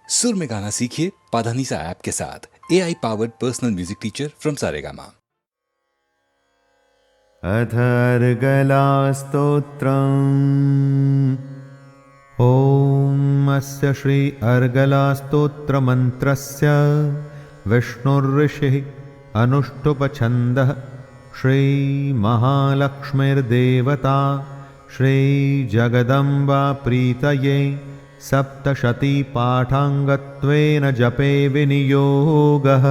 सुर में गाना सीखिए पाधानीसा ऐप के साथ। AI powered personal music teacher from Saregama. अथर्गला स्तोत्रम्। ॐ अस्य श्री अर्गलास्तोत्रमन्त्रस्य विष्णुर्ऋषिः अनुष्टुप्छन्दः श्रीमहालक्ष्मीर्देवता श्रीजगदम्बा प्रीतये सप्तशतीपाठाङ्गत्वेन जपे विनियोगः।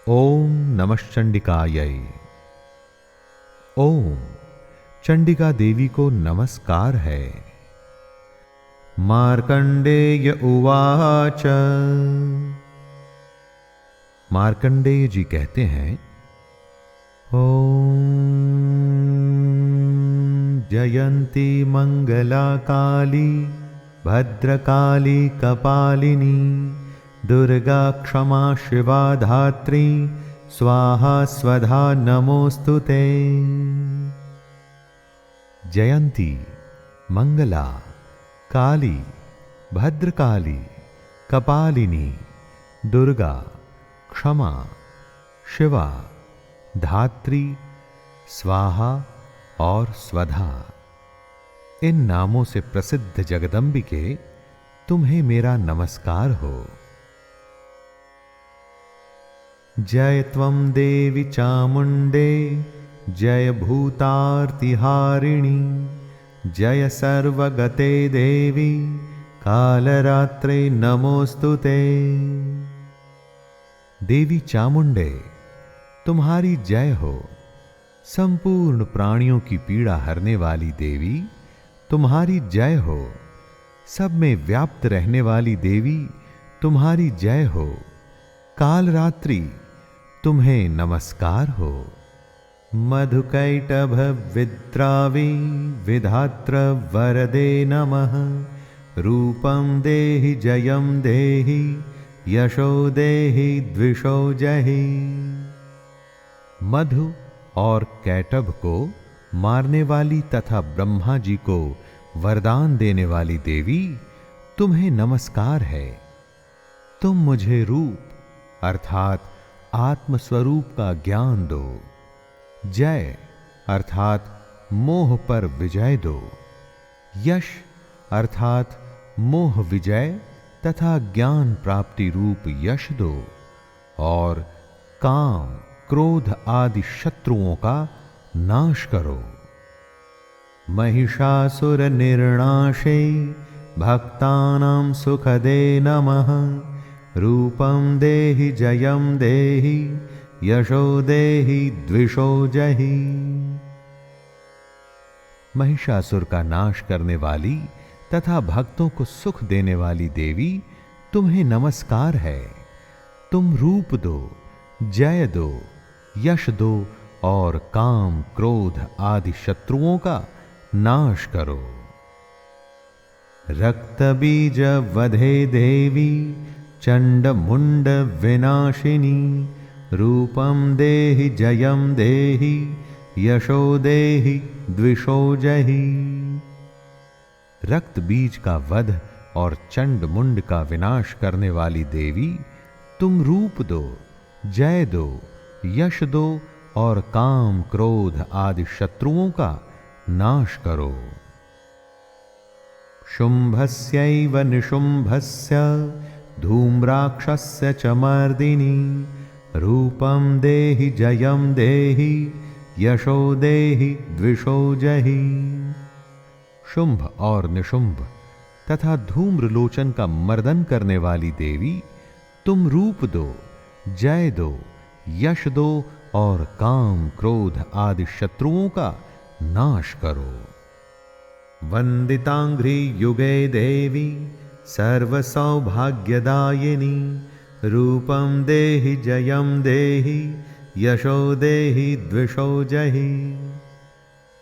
ओम नमः चंडिकायै। ओम चंडिका देवी को नमस्कार है। मार्कंडेय उवाच। मार्कंडेय जी कहते हैं, ओम जयंती मंगला काली भद्रकाली कपालिनी दुर्गा क्षमा शिवा धात्री स्वाहा स्वधा नमोस्तुते। जयंती मंगला काली भद्रकाली कपालिनी दुर्गा क्षमा शिवा धात्री स्वाहा और स्वधा, इन नामों से प्रसिद्ध जगदम्बिके तुम्हें मेरा नमस्कार हो। जय त्वं देवी चामुंडे जय भूतार्तिहारिणी जय सर्वगते देवी कालरात्रे नमोस्तुते। देवी चामुंडे तुम्हारी जय हो। संपूर्ण प्राणियों की पीड़ा हरने वाली देवी तुम्हारी जय हो। सब में व्याप्त रहने वाली देवी तुम्हारी जय हो। कालरात्रि तुम्हें नमस्कार हो। मधुकैटभ विद्रावी विधात्र वरदे नमः। रूपं देहि जयं देहि यशो देहि द्विषो जहि। मधु और कैटभ को मारने वाली तथा ब्रह्मा जी को वरदान देने वाली देवी तुम्हें नमस्कार है। तुम मुझे रूप अर्थात आत्मस्वरूप का ज्ञान दो। जय अर्थात मोह पर विजय दो। यश अर्थात मोह विजय तथा ज्ञान प्राप्ति रूप यश दो। और काम क्रोध आदि शत्रुओं का नाश करो। महिषासुर निर्णाशे भक्तानां सुखदे नमः। रूपं देहि जयं देहि यशो देहि द्विषो जहि। महिषासुर का नाश करने वाली तथा भक्तों को सुख देने वाली देवी तुम्हें नमस्कार है। तुम रूप दो, जय दो, यश दो और काम क्रोध आदि शत्रुओं का नाश करो। रक्त बीज वधे देवी चंड मुंड विनाशिनी। रूपं देहि जयं देहि यशो देहि द्विषो जहि। रक्त बीज का वध और चंड मुंड का विनाश करने वाली देवी तुम रूप दो, जय दो, यश दो और काम क्रोध आदि शत्रुओं का नाश करो। शुंभस्यैव निशुंभस्य धूम्राक्षस्य च मर्दिनी। रूपं देहि जयं देहि यशो देहि द्विषो जहि। शुंभ और निशुंभ तथा धूम्रलोचन का मर्दन करने वाली देवी तुम रूप दो, जय दो, यश दो और काम क्रोध आदि शत्रुओं का नाश करो। वंदितांघ्रि युगे देवी सर्वसौभाग्यदायिनी। रूपं देहि जयं देहि यशो देहि द्विषो जहि।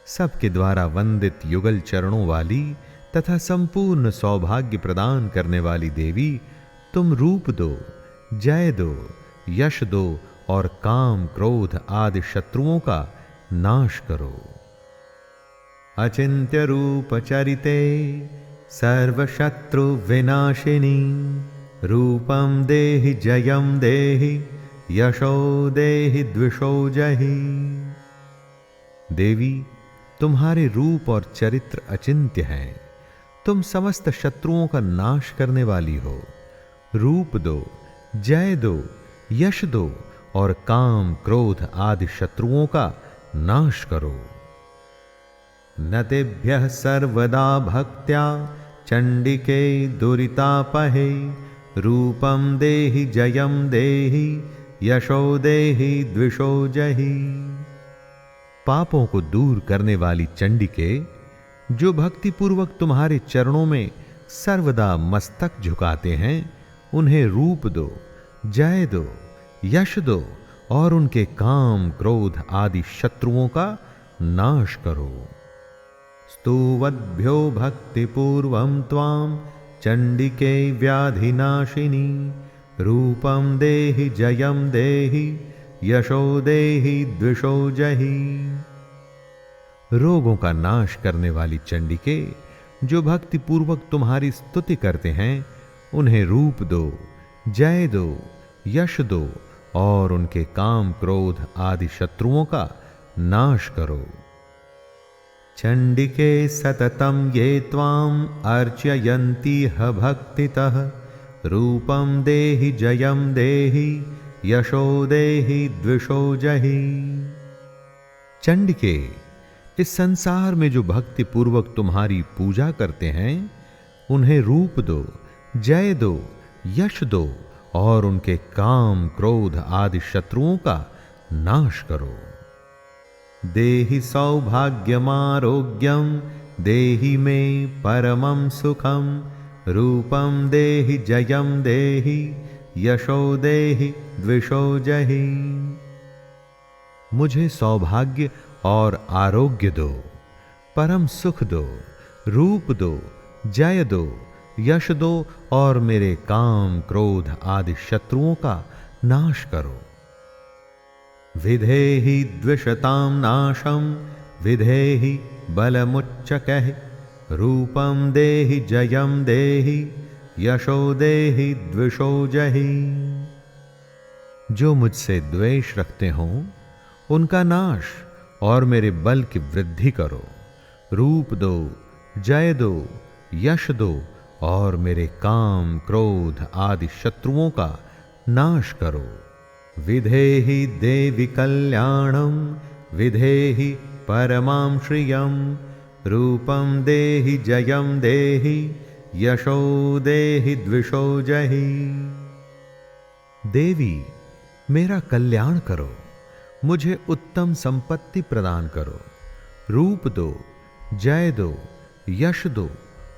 सबके द्वारा वंदित युगल चरणों वाली तथा संपूर्ण सौभाग्य प्रदान करने वाली देवी तुम रूप दो, जय दो, यश दो और काम क्रोध आदि शत्रुओं का नाश करो। अचिंत्य रूप चरिते सर्वशत्रु विनाशिनी रूपम देहि जयम देहि यशो देहि द्विषो जहि। देवी, तुम्हारे रूप और चरित्र अचिंत्य हैं। तुम समस्त शत्रुओं का नाश करने वाली हो। रूप दो, जय दो, यश दो और काम क्रोध आदि शत्रुओं का नाश करो। न तेभ्यः सर्वदा भक्त्या चंडिके दुरितापहे रूपम देहि जयम देहि यशो देहि द्विषो जहि। पापों को दूर करने वाली चंडिके, जो भक्ति पूर्वक तुम्हारे चरणों में सर्वदा मस्तक झुकाते हैं, उन्हें रूप दो, जय दो, यश दो और उनके काम क्रोध आदि शत्रुओं का नाश करो। स्तुवद्भ्यो भक्तिपूर्वं त्वां चंडिके व्याधिनाशिनी रूपम देहि जयम देहि यशो देहि द्विषो जहि। रोगों का नाश करने वाली चंडिके, जो भक्ति पूर्वक तुम्हारी स्तुति करते हैं, उन्हें रूप दो, जय दो, यश दो और उनके काम क्रोध आदि शत्रुओं का नाश करो। चंडिके सततम ये त्वाम अर्चयन्ति ह भक्तितः रूपम देहि जयम देहि यशो देहि द्विषो जहि। चंडिके, इस संसार में जो भक्ति पूर्वक तुम्हारी पूजा करते हैं, उन्हें रूप दो, जय दो, यश दो और उनके काम क्रोध आदि शत्रुओं का नाश करो। देहि सौभाग्यमारोग्यम देहि मे परमं सुखम रूपम देहि जयम देहि यशो देहि द्विषो जहि। मुझे सौभाग्य और आरोग्य दो, परम सुख दो, रूप दो, जय दो, यश दो और मेरे काम क्रोध आदि शत्रुओं का नाश करो। विधेहि द्विषतां नाशम विधेहि बलमुच्चकः रूपम देहि जयम देहि यशो देहि द्विषो जहि। जो मुझसे द्वेष रखते हों, उनका नाश और मेरे बल की वृद्धि करो। रूप दो, जय दो, यश दो और मेरे काम क्रोध आदि शत्रुओं का नाश करो। विधेहि देवि कल्याणम विधेहि परमां श्रियं रूपम देहि जयम देहि यशो देहि द्विषो जहि। देवी, मेरा कल्याण करो, मुझे उत्तम संपत्ति प्रदान करो। रूप दो, जय दो, यश दो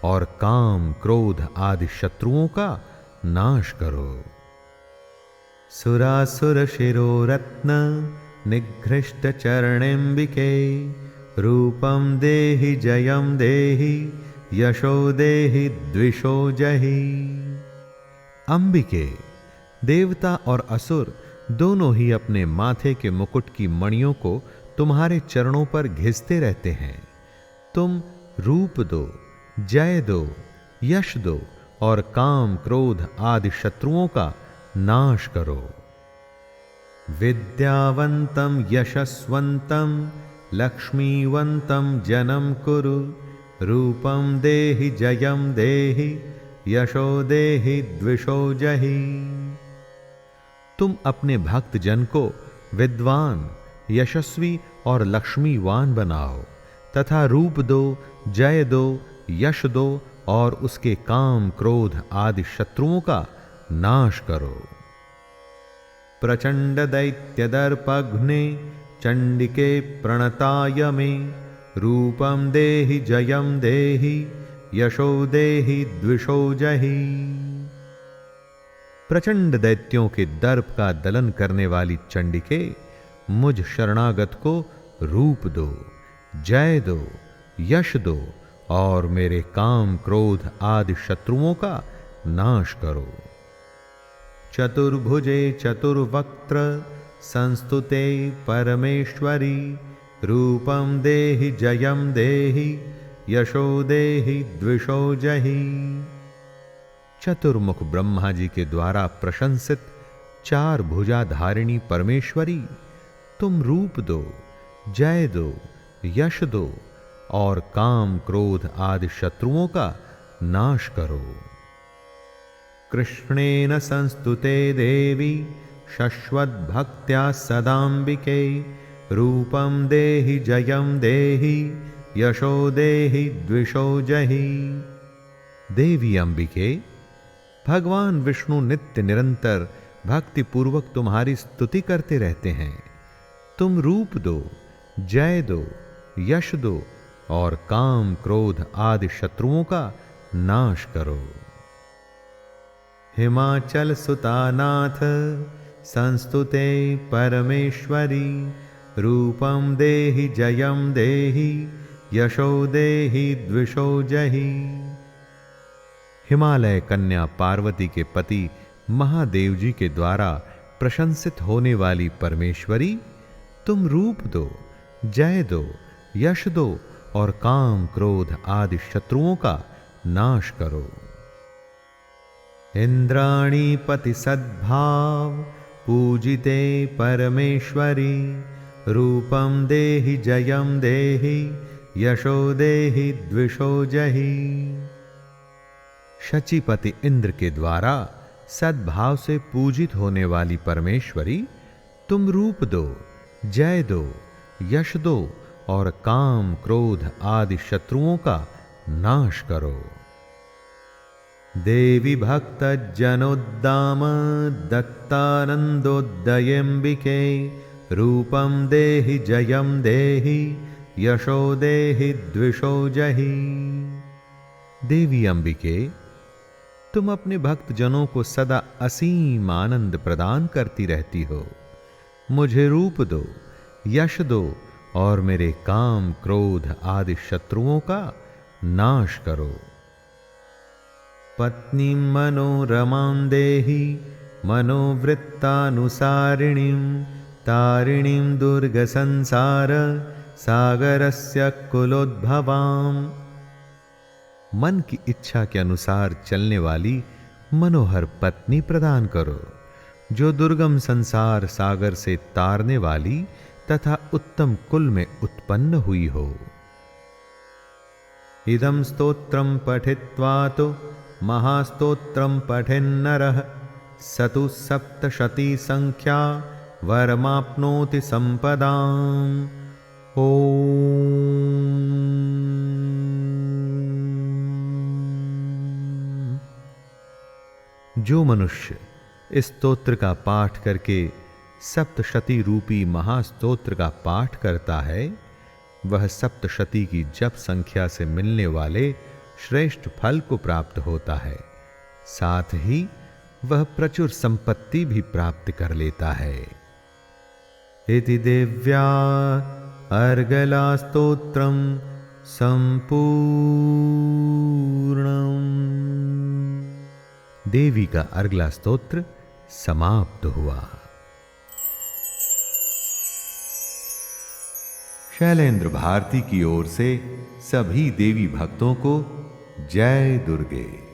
और काम क्रोध आदि शत्रुओं का नाश करो। सुरासुर शिरोरत्न निघ्रिष्ट चरणेम्बिके रूपम देहि जयम देहि यशो देहि द्विषो जहि। अंबिके, देवता और असुर दोनों ही अपने माथे के मुकुट की मणियों को तुम्हारे चरणों पर घिसते रहते हैं। तुम रूप दो, जय दो, यश दो और काम क्रोध आदि शत्रुओं का नाश करो। विद्यावंतम यशस्वंतम लक्ष्मीवंतम जनम कुरु रूपम देहि जयम देहि यशो देहि द्विषो जहि। तुम अपने भक्त जन को विद्वान, यशस्वी और लक्ष्मीवान बनाओ तथा रूप दो, जय दो, यश दो और उसके काम क्रोध आदि शत्रुओं का नाश करो। प्रचंड दैत्य दर्पघ्ने चंडिके प्रणताय मे रूपम देहि जयम देहि यशो देहि द्विषो जहि। प्रचंड दैत्यों के दर्प का दलन करने वाली चंडिके, मुझ शरणागत को रूप दो, जय दो, यश दो और मेरे काम क्रोध आदि शत्रुओं का नाश करो। चतुर्भुजे चतुर्वक्त्र संस्तुते परमेश्वरी रूपम देहि जयम देहि यशो देहि द्विषो जहि। चतुर्मुख ब्रह्मा जी के द्वारा प्रशंसित चार भुजाधारिणी परमेश्वरी, तुम रूप दो, जय दो, यश दो और काम क्रोध आदि शत्रुओं का नाश करो। कृष्णेन संस्तुते देवी शश्वद्भक्त्या सदाम्बिके, रूपं देहि जयं देहि यशो देहि द्विषो जहि। देवी अंबिके, भगवान विष्णु नित्य निरंतर भक्ति पूर्वक तुम्हारी स्तुति करते रहते हैं। तुम रूप दो, जय दो, यश दो और काम क्रोध आदि शत्रुओं का नाश करो। हिमाचल सुतानाथ संस्तुते परमेश्वरी, रूपं देहि जयं देहि यशो देहि द्विषो जहि। हिमालय कन्या पार्वती के पति महादेव जी के द्वारा प्रशंसित होने वाली परमेश्वरी, तुम रूप दो, जय दो, यश दो और काम क्रोध आदि शत्रुओं का नाश करो। इंद्राणी पति सद्भाव पूजिते परमेश्वरी, रूपं देहि जयं देहि यशो देहि द्विषो जहि। शचीपति इंद्र के द्वारा सद्भाव से पूजित होने वाली परमेश्वरी, तुम रूप दो, जय दो, यश दो और काम क्रोध आदि शत्रुओं का नाश करो। देवी भक्त जनोद्दाम दत्तानंदोदयंबिके, रूपं देहि जयं देहि यशो देहि द्विषो जहि। देवी अंबिके, तुम अपने भक्त जनों को सदा असीम आनंद प्रदान करती रहती हो। मुझे रूप दो, यश दो और मेरे काम क्रोध आदि शत्रुओं का नाश करो। पत्नी मनोरमां देहि मनोवृत्तानुसारिणीं, तारिणीं दुर्ग संसार सागरस्य कुलोद्भवाम्। मन की इच्छा के अनुसार चलने वाली मनोहर पत्नी प्रदान करो, जो दुर्गम संसार सागर से तारने वाली तथा उत्तम कुल में उत्पन्न हुई हो। इदं स्तोत्रं पठित्वा तो महास्तोत्रं पठेन्नरः, सतु सप्तशती संख्या वरमाप्नोति संपदाम्। जो मनुष्य इस स्तोत्र का पाठ करके सप्तशती रूपी महास्तोत्र का पाठ करता है, वह सप्तशती की जप संख्या से मिलने वाले श्रेष्ठ फल को प्राप्त होता है। साथ ही वह प्रचुर संपत्ति भी प्राप्त कर लेता है। इति देव्या अर्गला स्तोत्रम संपूर्णम्। देवी का अर्गला स्तोत्र समाप्त हुआ। शैलेंद्र भारती की ओर से सभी देवी भक्तों को जय दुर्गे।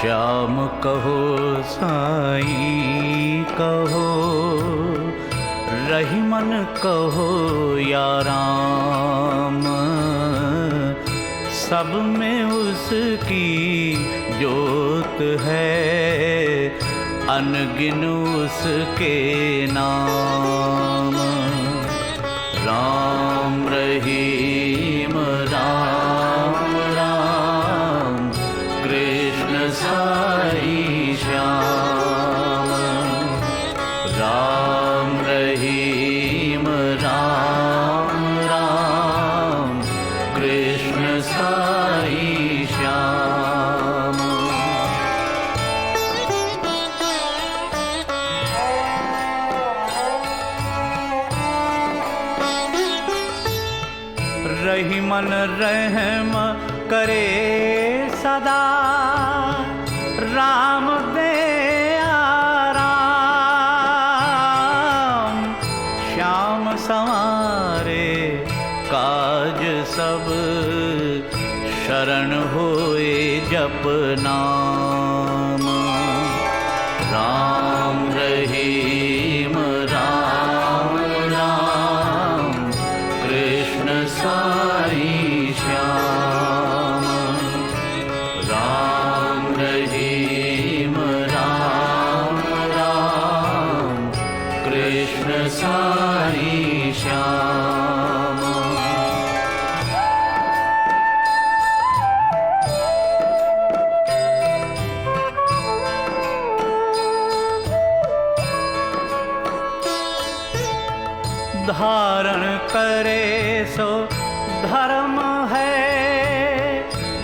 श्याम कहो साईं कहो, रही मन कहो या राम, सब में उसकी ज्योत है, अनगिन उसके नाम। राम रहीम राम राम, कृष्ण साई श्याम। राम रहीम राम राम, कृष्ण साई श्याम। रही मन रहम करे सदा, राम दे आराम। श्याम संवारे काज सब, शरण होए जप नाम। राम रहीम राम राम, कृष्ण साई श्याम। राम रहीम राम राम, कृष्ण साई श्याम। धारण करे सो धर्म है,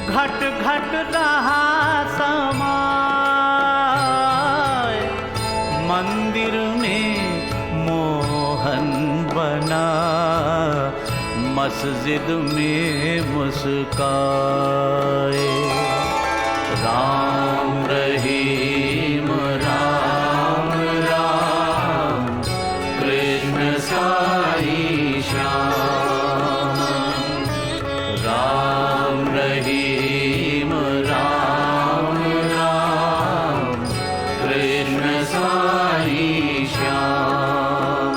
घट घट रहा समाय। मंदिर में मोहन बना, मस्जिद में मुस्काए। राम रहीम राम राम, कृष्ण साई श्याम। राम रहीम राम राम, कृष्ण साई श्याम।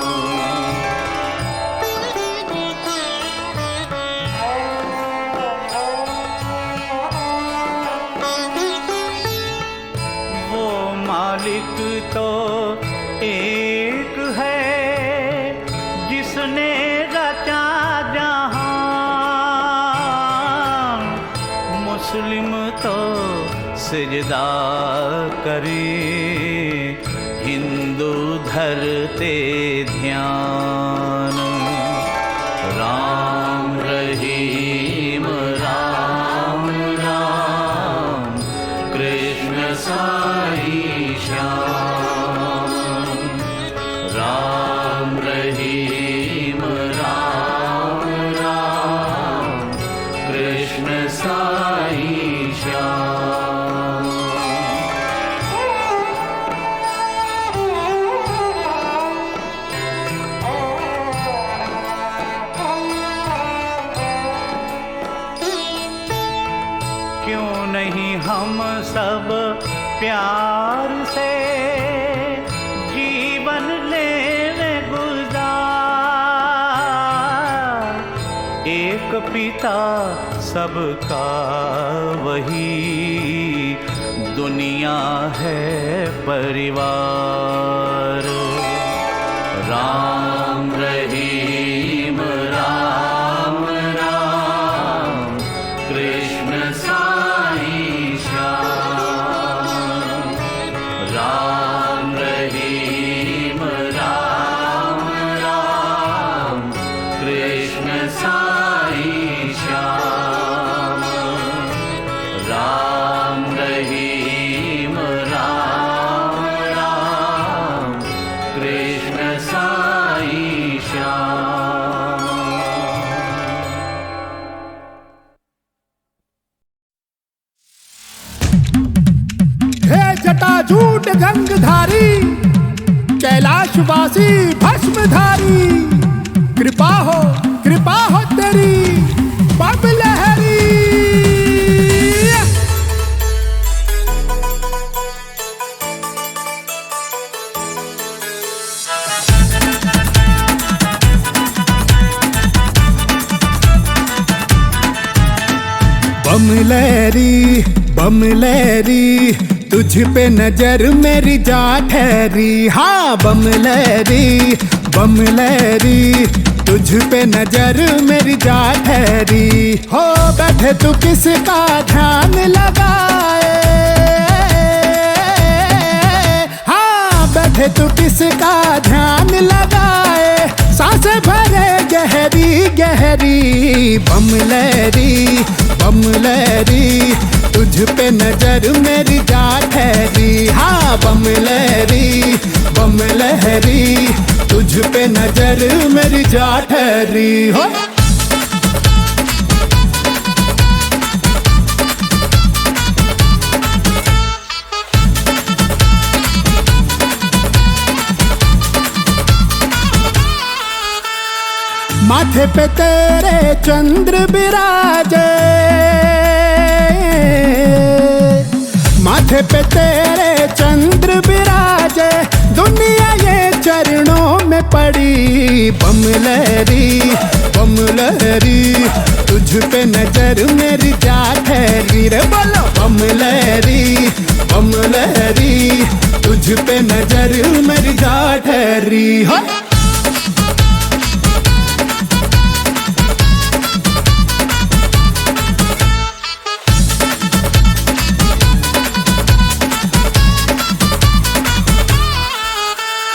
वो मालिक तो एक है, जिसने रचा जहां। मुस्लिम तो सिजदा करे, हिंदू धरते ध्यान। राम रहीम राम राम, कृष्ण साई श्याम। राम रहीम राम राम, कृष्ण साई श्याम। क्यों नहीं हम सब प्यार से जीवन लेने गुजार। एक पिता सबका वही, दुनिया है परिवार। राम रहीम राम राम, कृष्ण साई श्याम। राम रहीम राम राम, कृष्ण साई श्याम। राम रहीम राम राम, कृष्ण साई श्याम। हे जटाजूट गंगधारी, कैलाशवासी भस्मधारी, कृपा हो तेरी बम लहरी। बम लहरी, तुझ पे नजर मेरी जा ठहरी। हाँ बम लहरी, तुझ पे नजर मेरी जा ठहरी। हो बैठे तू किसका ध्यान लगाए, हाँ बैठे तू किसका ध्यान लगाए। सांसें भरे गहरी गहरी, बम लहरी, तुझ पे नजर मेरी जा ठहरी। हाँ बम लहरी, तुझ पे नजर मेरी जा ठहरी। हो माथे पे तेरे चंद्र विराजे, माथे पे तेरे चंद्र विराजे, दुनिया ये चरणों में पड़ी। बमलहरी बमलहरी तुझ पे नजर मेरी जा ठहरी रे, बोलो बमलहरी बमलहरी तुझ पे नजर मेरी जा ठहरी हो।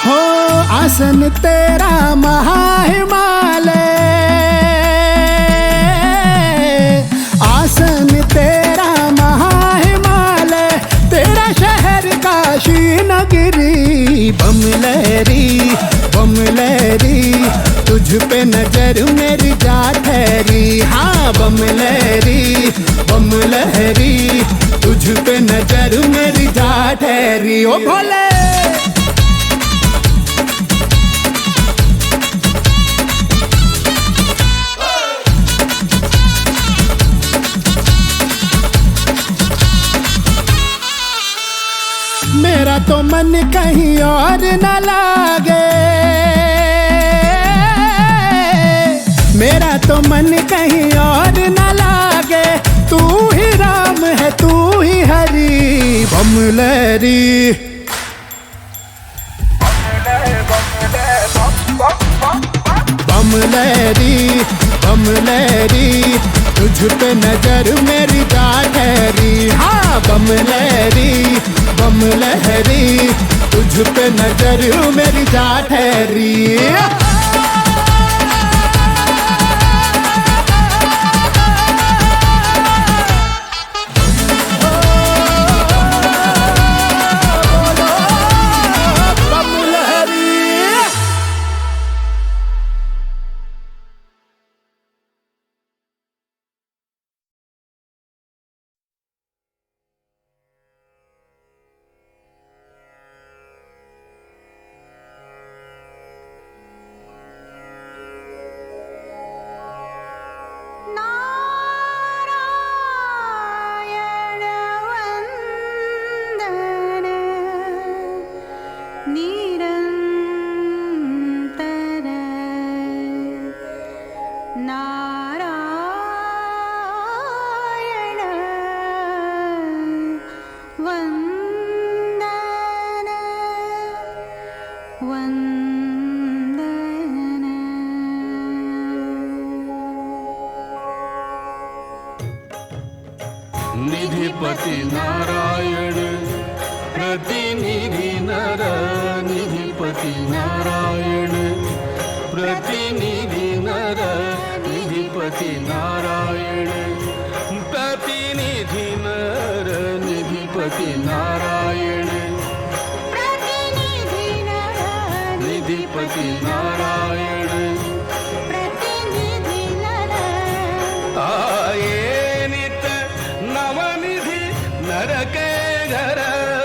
हो आसन तेरा महाहिमालय, आसन तेरा महाहिमालय, तेरा शहर काशी नगरी। बमलहरी बमलहरी तुझ पे नजर मेरी जा ठहरी। हाँ बमलहरी बमलहरी तुझ पे नजर मेरी जा ठहरी। ओ भोले मेरा तो मन कहीं और न लागे, मेरा तो मन कहीं और न लागे, तू ही राम है तू ही हरि। बमलहरी बमलहरी बमलहरी तुझ पे नजर मेरी जा ठहरी। हाँ बमलहरी बमलहरी तुझ पे नजर मेरी जा ठहरी। निधिपति नारायण प्रतिनिधि नर, निधिपति नारायण प्रतिनिधि नर, निधिपति नारायण प्रतिनिधि नर, निधिपति नारायण प्रतिनिधि नर, निधिपति नारायण प्रतिनिधि नर। आए नर के घर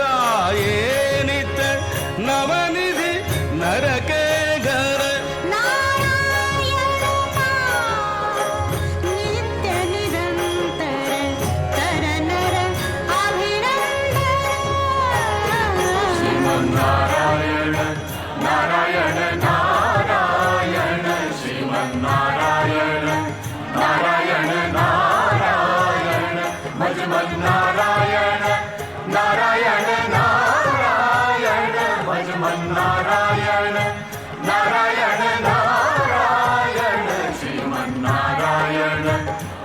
आए नित नवनिधि नर के घर। नारायण नित्य निरंतर कर नर अभिनंदन। श्रीमन नारायण नारायण नारायण श्रीमन नारायण नारायण नारायण भजमन नारायण नारायण नारायण भजमन नारायण नारायण नारायण श्रीमन नारायण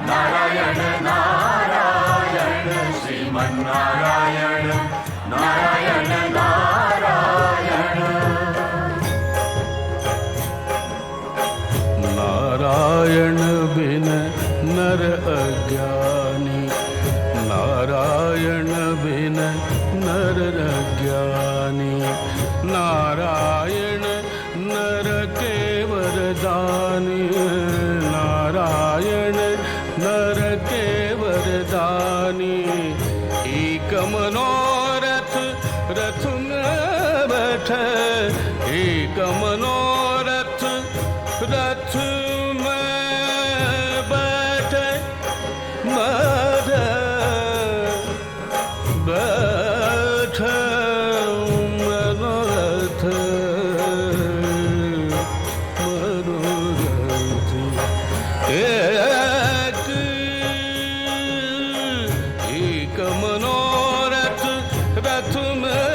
नारायण नारायण श्रीमन नारायण नारायण नारायण। नारायण बिन नर अज्ञानी, नारायण बिन नर अज्ञानी, नारायण नर के वरदानी, नारायण नर के वरदानी। एक मनोरथ रथ में बैठ, एक मनोरथ रथ मूर्ति एक एक मनोरथ रथ में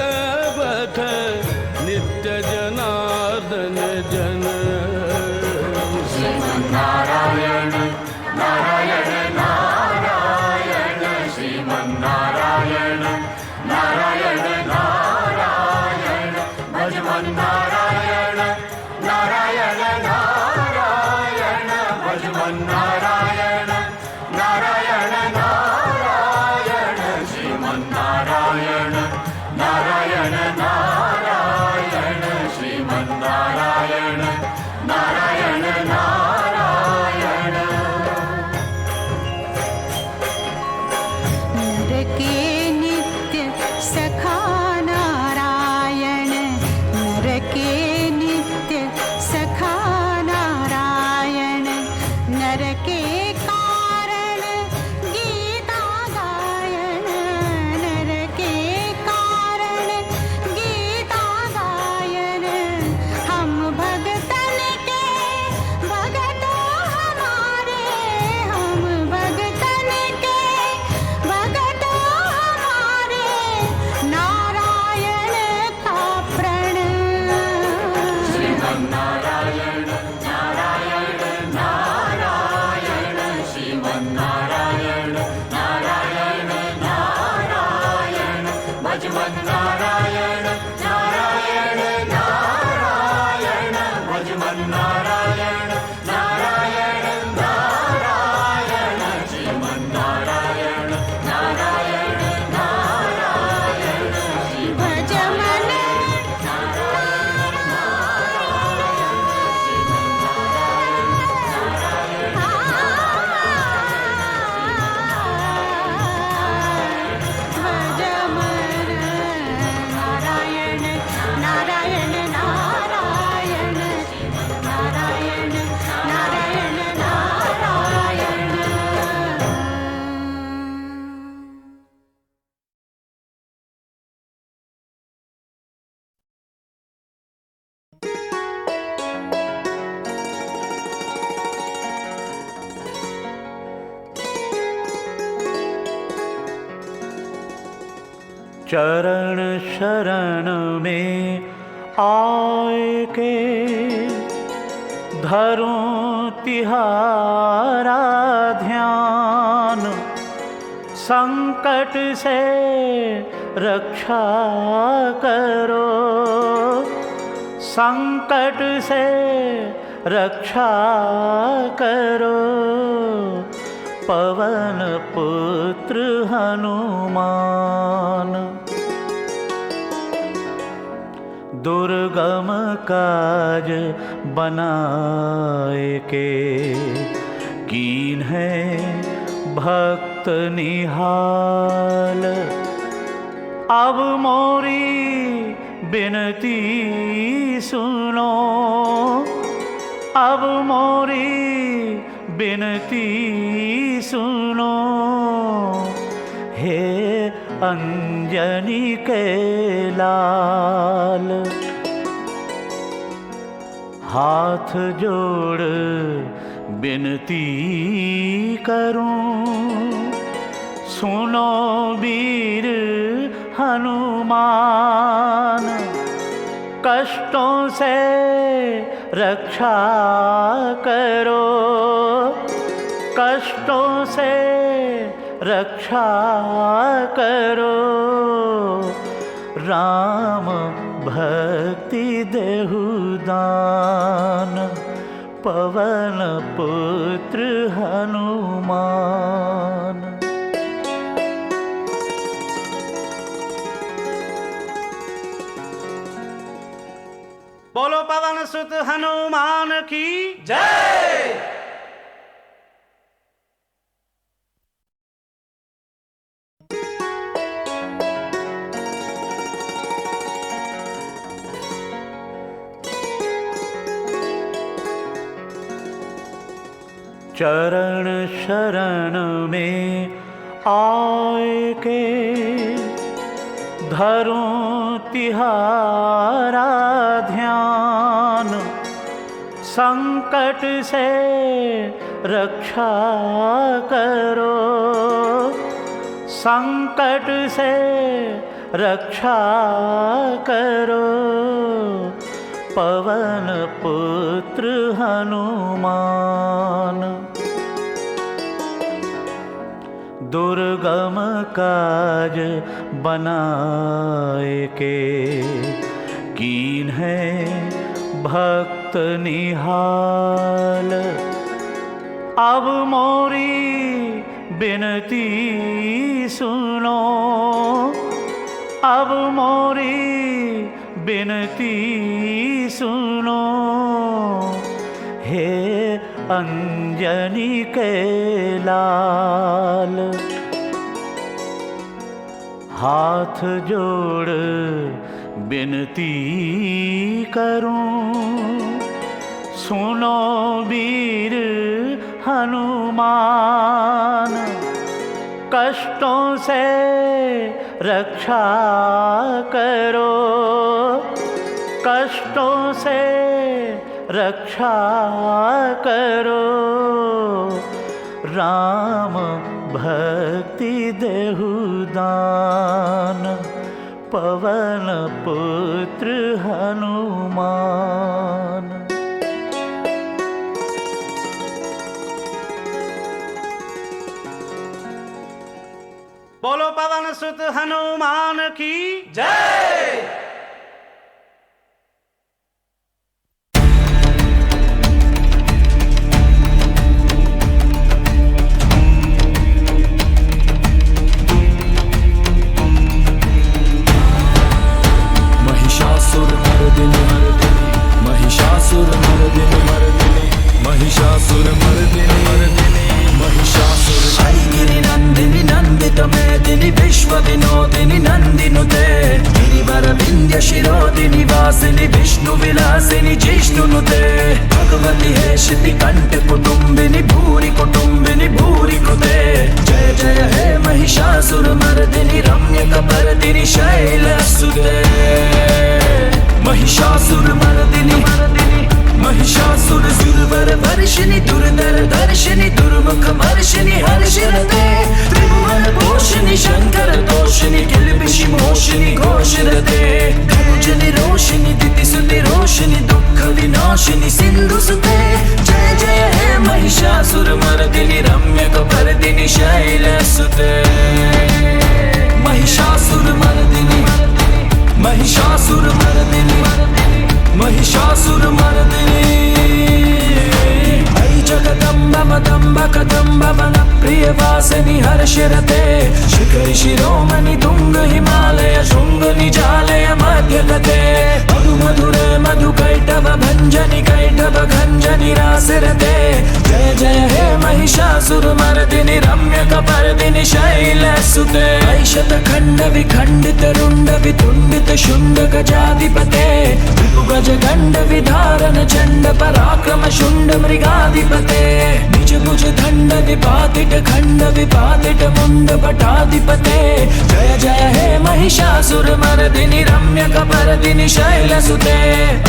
बैठे नित्य जनार्दन जन। श्रीमन्नारायण नारायण नारायण श्रीमन्नारायण नारायण नारायण भजमन्नारायण नारायण नारायण भजमन्नारायण नारायण नारायण श्रीमन्नारायण नारायण नारायण श्रीमन्नारायण नारायण नारायण। नर के नित्य सखा नारायण, नर के नित्य सखा नारायण, नर के कारण गीता गायन, नर के कारण गीता गायन। हम भगतन के भगतो हमारे, हम भगतन के भगतो हमारे, नारायण का प्रण। श्रीमन्नारायण नारायण नारायण श्रीमन्नारायण नारायण नारायण भजमन्नारायण नारायण नारायण भजमन्नारायण नारायण नारायण श्रीमन्नारायण नारायण नारायण भजमन नारायण नारायण नारायण नारायण नारायण नारायण। चरण शरण में आए के धरूं तिहारा ध्यान, संकट से रक्षा करो, संकट से रक्षा करो। पवन पुत्र हनुमान, दुर्गम काज बनाए के कीन्हे भक्त निहाल। अब मोरी बिनती सुनो, अब मोरी बिनती सुनो। हे अंजनी के लाल, हाथ जोड़ बिनती करूं, सुनो वीर हनुमान। कष्टों से रक्षा करो, कष्टों से रक्षा करो। राम भक्ति देहु दान, पवन पुत्र हनुमान। बोलो पवन सुत हनुमान की जय। चरण शरण में आए के धरूं तिहारा ध्यान, संकट से रक्षा करो, संकट से रक्षा करो, पवन पुत्र हनुमान। दुर्गम काज बनाए के कीन है भक्त निहाल। अब मोरी बिनती सुनो, अब मोरी बिनती सुनो, हे अंजनी के लाल। हाथ जोड़ बिनती करूं, सुनो वीर हनुमान। कष्टों से रक्षा करो, कष्टों से रक्षा करो, राम भक्ति देहु दान, पवन पुत्र हनुमान। बोलो पवन सुत हनुमान की जय। महिषासुरमर्दिनी महिषासुरमर्दिनी महिषासुरमर्दिनी महिषासुरमर्दिनी नंदिनी नंदित मेदिनी विश्व विनोदिनी नंदिनुते गिरिवर विंध्य शिरोदिनी वासिनी विष्णु विलासिनी जिष्णुनुते भगवती हेशिति कंठ कुटुंबिनी भूरि कुटुंबिनी भूरि कृते जय जय हे महिषासुरमर्दिनी रम्यकपर्दिनी शैलसुते। महिषासुरमर्दिनी महिषासुरसुरवर वर्षिणी दुर्धर दर्शिनी दुर्मुख वर्षिणी हर्षरते त्रिभुवन पोषिणी शंकर तोषिणी किल्बिषि मोषिणी घोषरते धनुजनि रोषिणी दितिसुति रोषिणी दुःख विनाशिनी सिन्धुसुते जय जय हे महिषासुरमर्दिनी रम्यकपर्दिनी शैलसुते। महिषासुरमर्दिनी महिषासुरमर्दिनी महिषासुरमर्दिनी ऐ जगदम्ब मदम्ब कदम्ब वन प्रियवासिनी हर्षरते शिखरि शिरोमणि तुंग हिमालय शृंग निजालय मध्यगते मधु मधुरे मधु कैटभ भंजनि कैटभ घंजनि रासरते जय जय हे महिषासुरमर्दिनी रम्यकपर्दिनी शैलसुते। ऐ शतखंड विखंडित रुंड वितुंडित शुंड गजाधिपते विपुगज गंड विधारण चंड पराक्रम शुंड मृगाधिपते निज भुज दंड विपातित खंड विपातित मुंड पटाधिपते जय जय हे महिषासुरमर्दिनी रम्यकपर्दिनी शैलसुते।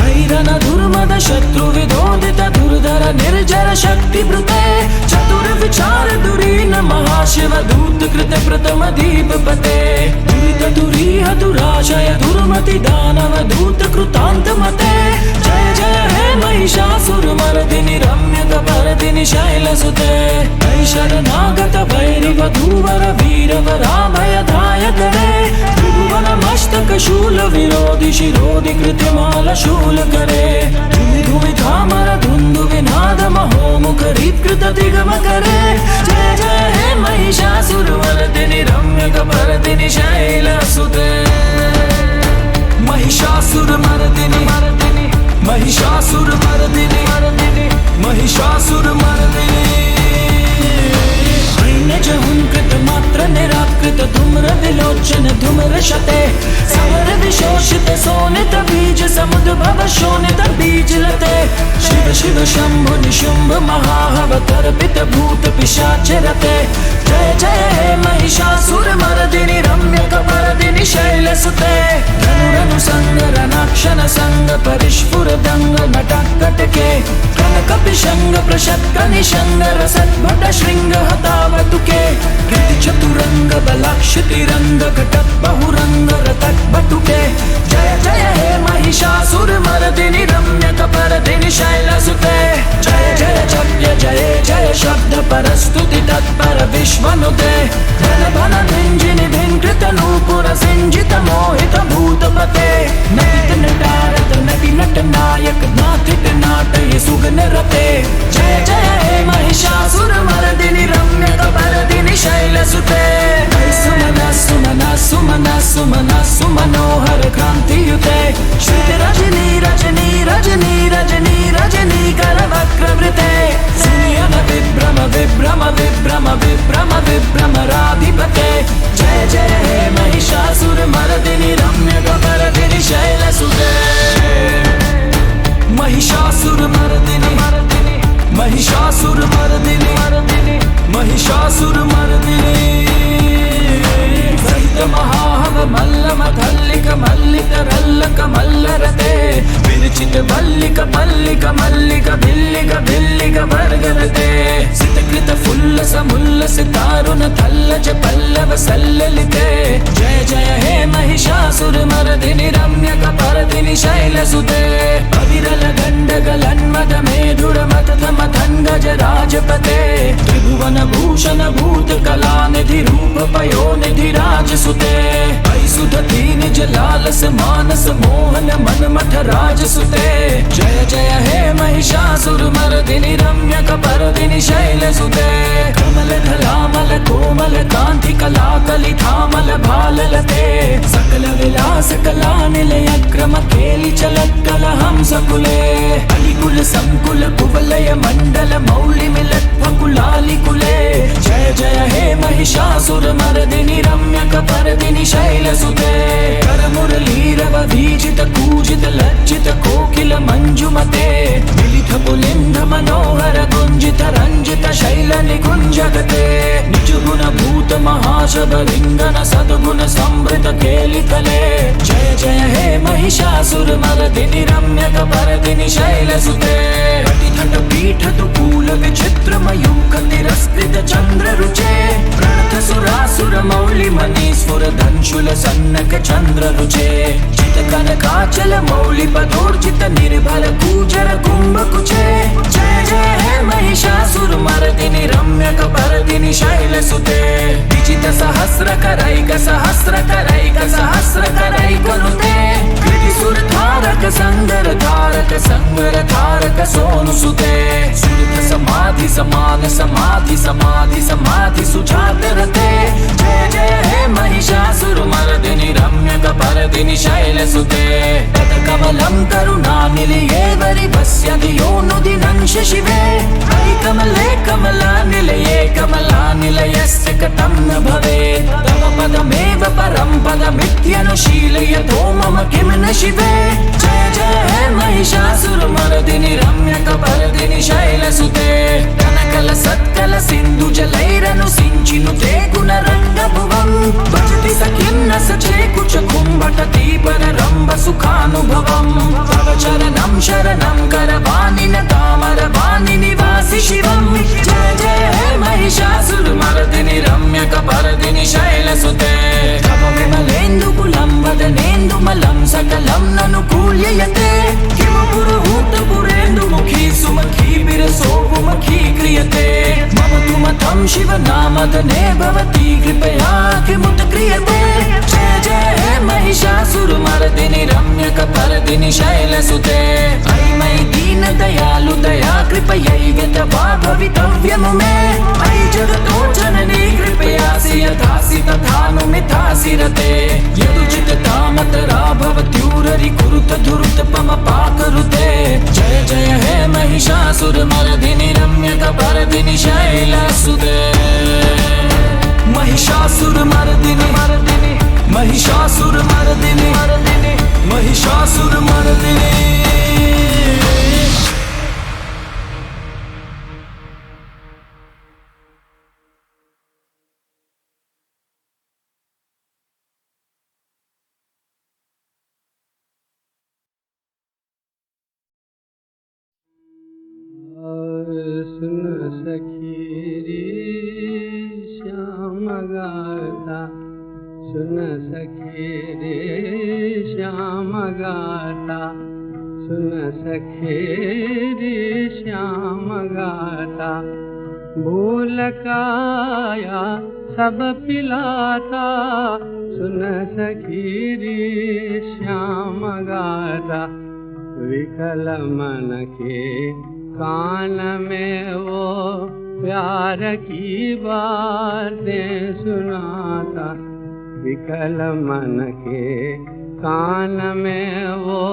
ऐरन दुर्मद शत्रु विदोदित दुर्धर निर्जर शक्ति भृते चतुर विचार दुरीन महाशिव दूत कृत प्रथम दीपपते दुरित दुरीह दुराशय दुर्मति दानव दूत कृतांत मते जय जय हे महिषासुरमर्दिनी रम्यकपर्दिनी शैलसुते। ऐ शरणागत भैरि वधूवर वीरवराभय दायक रे त्रिभुवन मस्तक शूल विरोधि शिरोधि कृत्यमाल शूल करे धूमि धूमि धामर धुंधु विनाद महो मुखरीकृत दिगम करे जय जय हे महिषासुरमर्दिनी रम्यकपर्दिनी शैलसुते। महिषासुरमर्दिनी महिषासुरमर्दिनी महिषासुरमर्दिनी ऐनज हुंकृत मात्र निराकृत धूम्र विलोचन धूम्र शते समर विशोषित सोनित बीज समुद्भव शोणित बीज लते शिव शिव शंभु निशुंभ महाहवतर्पित भूत पिशाच रते जय जय हे महिषासुरमर्दिनी रम्यकपर्दिनी शैलसुते। धनुरनु संग रणाक्षन संग परिस्फुर दंग नटकटके पिशंग प्रशत्क निशंग रसद्भट शृंग हतावतुके कृति चतुरंग बलाक्ष तिरंग घटक बहुरंग रतक बटुके जय जय हे महिषासुर मर्दिनि रम्य कपर्दिनि शैलसुते जय जय जप्य जय जय शब्द परस्तुति तत्पर विश्वनुते धन भन भिंजिनि भिंकृत नूपुर सिंजित मोहित भूतपते नटित नटारत नटि नट नायक नाथित नाटय सुगन रते जय जय हे महिषासुर मर्दिनि रम्य कपर्दिनि शैलसुते सुमना सुमना सुमना सुमना सुमनोहर क्रांतियुते श्रुति रजनी रजनी रजनी रजनी रजनी कर वक्रवृते सुनियन विभ्रम विभ्रम विभ्रम विभ्रम विभ्रम राधिपते जय जय हे महिषासुर मर्दिनि रम्य कपर्दिनि शैलसुते महिषासुर मर्दिनि महिषासुर मर्दिनि महिषासुर मर्दिनि सहित महाहव मल्ल मथल्लिक मल्लिक रल्लक मल्लरते विरचित मल्लिक मल्लिक मल्लिक भिल्लिक भिल्लिक वर्गरते सितकृत फुल्लस मुल्लस दारुण थल्लज पल्लव सल्ललिते जय जय हे महिषासुर मर्दिनि रम्य कपर्दिनि शैलसुते अविरल गण्डगलन्मद मेधुर मदध मथङ्गज राजपते त्रिभुवन भूषण भूत कलानिधि रूप पयोनिधि राजसुते ऐसुध दीनिज लालस मानस मोहन मनमथ राजसुते जय जय हे महिषासुर मर्दिनि रम्य कपर्दिनि शैलसुते कमल धलामल कोमल कांति कला कलिधामल भाललते सकल विलास कला निलय क्रम केलि चलत् कलहं सकुले अलिकुल संकुल कुवलय मंडल मौलि मिलत् फकुलालि कुले जय जय हे महिषासुर मर्दिनि रम्य कपर्दिनि शैलसुते कर मुरलीरव भीजित कूजित लज्जित कोकिल मंजुमते मिलित पुलिंद मनोहर गुंजित रंजित शैल निकुंजगते निज गुण भूत महाशब लिंगन सद्गुण समृत केलितले जय जय हे महिषासुर मर्दिनि रम्य कपर्दिनि शैलसुते कटितट पीठ दुकूल विचित्र मयूख तिरस्कृत चंद्र रुचे प्रणत सुरासुर मौलि मनीस्फुर धंशूल सन्नक चंद्र रुचे चित कनकाचल मौलि पदोर्जित निर्भर कूजर कुंभ कुचे जय जय हे महिषासुर मर्दिनि रम्य कपर्दिनि शैलसुते विजित सहस्र करैक सहस्र करैक सहस्र करैक नुते कृति सुर धारक संगर धारक संगर धारक सोनु सुते सुरत समाधि समान समाधि समाधि समाधि सुजात रते जय जय हे महिषासुर मर्दिनि रम्य कपर्दिनि शैलसुते तत कमलं करुणानिलये वरिभस्यति योनुदिनं शिशिवे अयि कमले कमलानिलये कमलानिलयस्य कथं न भवेत् तव पदमेव परं पदमित्यनुशीलयतो मम किं न शिवे जय जय हे महिषासुर मर्दिनि रम्य कपर्दिनि शैलसुते कनकल सत्कल सिन्धु जलैरनु सिञ्चिनुते गुणरङ्ग भुवं भजति सखिं न सचे कुच कुम्भटति पररम्भ सुखानुभवं तव चरणं शरणं करवाणि न तामरवाणि निवासि शिवं जय जय हे महिषासुर मर्दिनि रम्य कपर्दिनि शैलसुते तव विमलेन्दुकुलं वदनेन्दुमलं सकलं ननुकूल्ययते किं पुरुहूत पुरेन्दुमुखी सुमुखी विरसोमुखी क्रियते मम तु मतं शिवनामधने भवती कृपया किमुत क्रियते जय जय हे महिषासुर मर्दिनि रम्य कपर्दिनि शैलसुते अयि मयि दीन दयालु दया कृपयैव वा भवितव्यं मे अयि जगतो जननी कृपयासि यथासि तथानुमिथासि रते यदुचित तामतरा भवत्यूररि कुरुत धुरुत पम पाकरुते जय जय हे महिषासुर मर्दिनि रम्य कपर्दिनि शैलसुते महिषासुर मर्दिनि महिषासुर मर्दिनि महिषासुर मर्दिनि सखी रे श्याम गाता, सुन सखी रे श्याम गाता, सुन सखी रे श्याम गाता। भूल काया सब पिलाता, सुन सखी रे श्याम गाता। विकल मन के कान में वो प्यार की बातें सुनाता, विकल मन के कान में वो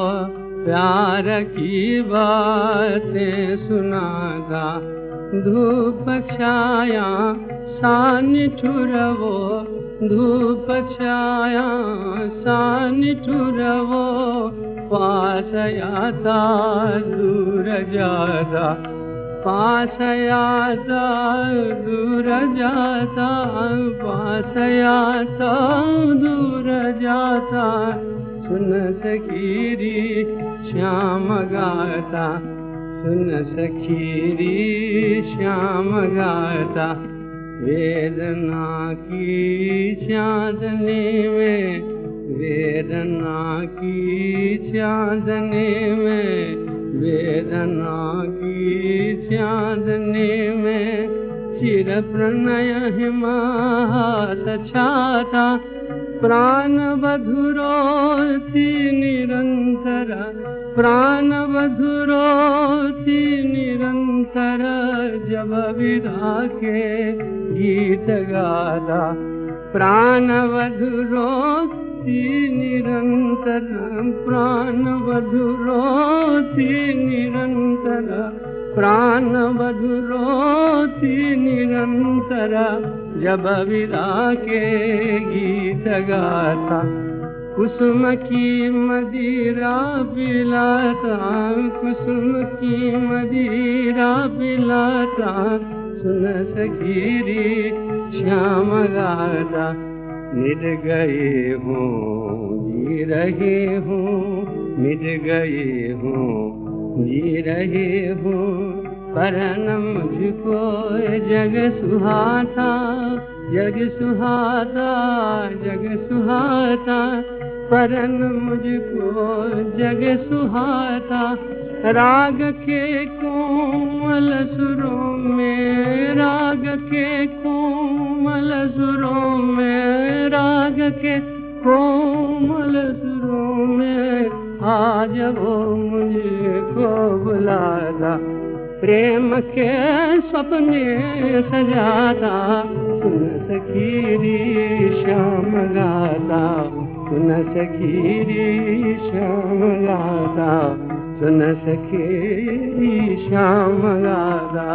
प्यार की बातें सुनाता। धूप छाया सानिठुरवो, धूप छाया सानिठुरवो, पास आता दूर जाता, पास आता दूर जाता, पास आता दूर जाता। सुन सखी रे श्याम गाता, सुन सखी रे श्याम गाता। वेदना की चांदनी में, वेदना की चांदनी में, वेदना की चांदनी में, चिर प्रणय हिमास छाता। प्राण बधुरोति निरंतर, प्राण बधुरोति निरंतर, जब विदा के गीत गाता। प्राण बधुरोति निरंतर, प्राण बधुरोति निरंतर, प्राण बधुरोति निरंतर, जब विदा के गीत गाता। कुसुम की मदिरा पिलाता, कुसुम की मदिरा पिलाता, सुन सखी रे श्याम गाता। मिट गए हूँ जी रहे हूँ, मिट गए हूँ जी रहे हूँ, पर न मुझको जग सुहाता, जग सुहाता, जग सुहाता, पर न मुझको जग सुहाता। राग के कोमल सुरों में, राग के कोमल सुरों में, राग के कोमल सुरों में, आज वो मुझको बुलाता। प्रेम के सपने सजाता, सुन सखी रे श्याम गाता, सुन सखी रे श्याम गाता, सुन सखी रे श्याम गाता।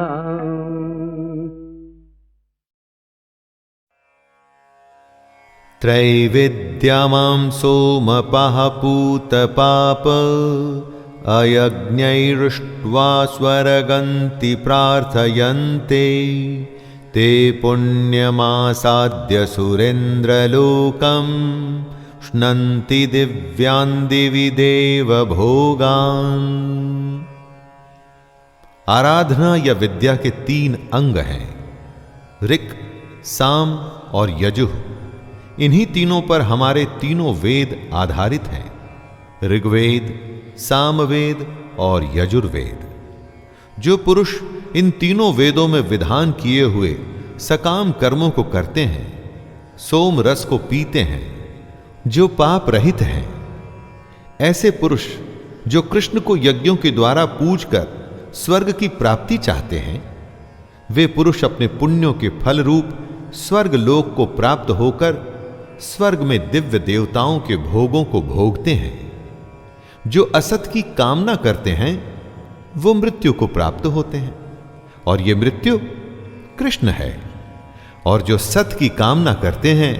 त्रैविद्यमां सोमपः पूतपाप, अयज्ञैरुष्ट्वा स्वर्गन्ति प्रार्थयन्ते, ते पुण्यमासाद्य सुरेन्द्रलोकं, श्नन्ति दिव्यान् दिवि देवभोगान्। आराधना या विद्या के 3 अंग हैं, ऋक्, साम और यजुः। इन्हीं तीनों पर हमारे तीनों वेद आधारित हैं, ऋग्वेद, सामवेद और यजुर्वेद। जो पुरुष इन तीनों वेदों में विधान किए हुए सकाम कर्मों को करते हैं, सोम रस को पीते हैं, जो पाप रहित हैं, ऐसे पुरुष जो कृष्ण को यज्ञों के द्वारा पूजकर स्वर्ग की प्राप्ति चाहते हैं, वे पुरुष अपने पुण्यों के फल रूप स्वर्ग लोक को प्राप्त होकर स्वर्ग में दिव्य देवताओं के भोगों को भोगते हैं। जो असत की कामना करते हैं वो मृत्यु को प्राप्त होते हैं, और ये मृत्यु कृष्ण है। और जो सत की कामना करते हैं,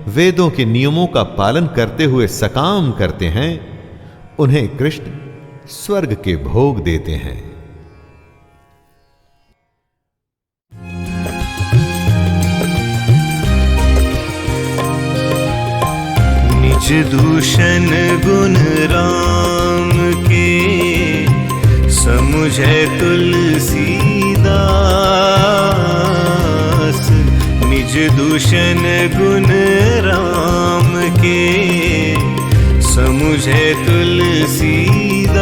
वेदों के नियमों का पालन करते हुए सकाम करते हैं, उन्हें कृष्ण स्वर्ग के भोग देते हैं। निज दूषण गुण राम के, समुझे तुलसीदास। दूषण गुण राम के, समुझे तुलसीदास।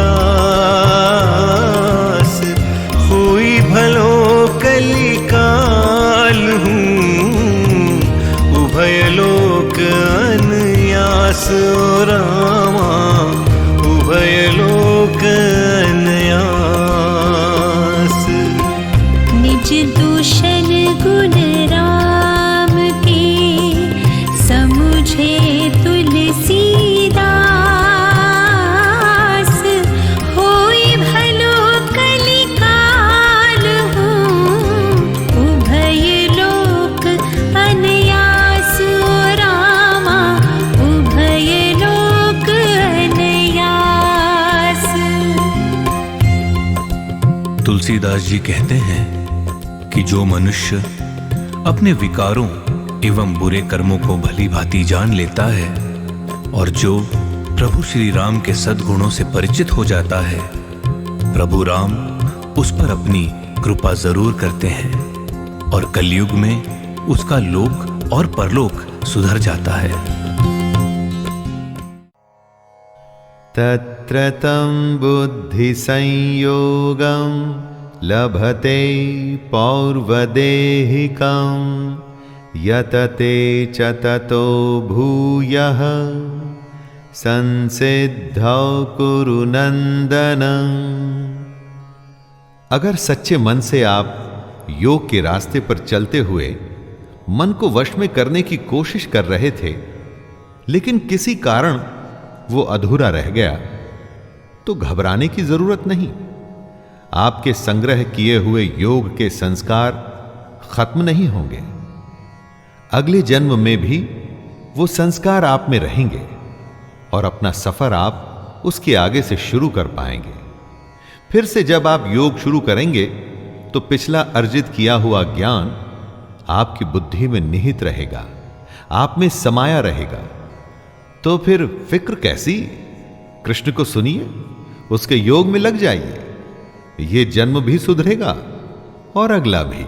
हुई भलो कलिकाल हूँ, उभय लोक अनयास रामा, उभय लोक अनयास। निज दूषण गुण राम के, समुझे तुलसीदास। होई भलो कलिकाल हूँ, उभय लोक अनयास रामा, उभय लोक अनयास। तुलसीदास जी कहते हैं कि जो मनुष्य अपने विकारों एवं बुरे कर्मों को भली भांति जान लेता है और जो प्रभु श्री राम के सद्गुणों से परिचित हो जाता है, प्रभु राम उस पर अपनी कृपा जरूर करते हैं और कलयुग में उसका लोक और परलोक सुधर जाता है। तत्र तं बुद्धि संयोगं लभते पौर्वदेहिकं, यतते च ततो भूयः संसिद्धौ कुरु नंदनं। अगर सच्चे मन से आप योग के रास्ते पर चलते हुए मन को वश में करने की कोशिश कर रहे थे, लेकिन किसी कारण वो अधूरा रह गया, तो घबराने की जरूरत नहीं। आपके संग्रह किए हुए योग के संस्कार खत्म नहीं होंगे। अगले जन्म में भी वो संस्कार आप में रहेंगे और अपना सफर आप उसके आगे से शुरू कर पाएंगे। फिर से जब आप योग शुरू करेंगे तो पिछला अर्जित किया हुआ ज्ञान आपकी बुद्धि में निहित रहेगा, आप में समाया रहेगा। तो फिर फिक्र कैसी? कृष्ण को सुनिए, उसके योग में लग जाइए। ये जन्म भी सुधरेगा और अगला भी।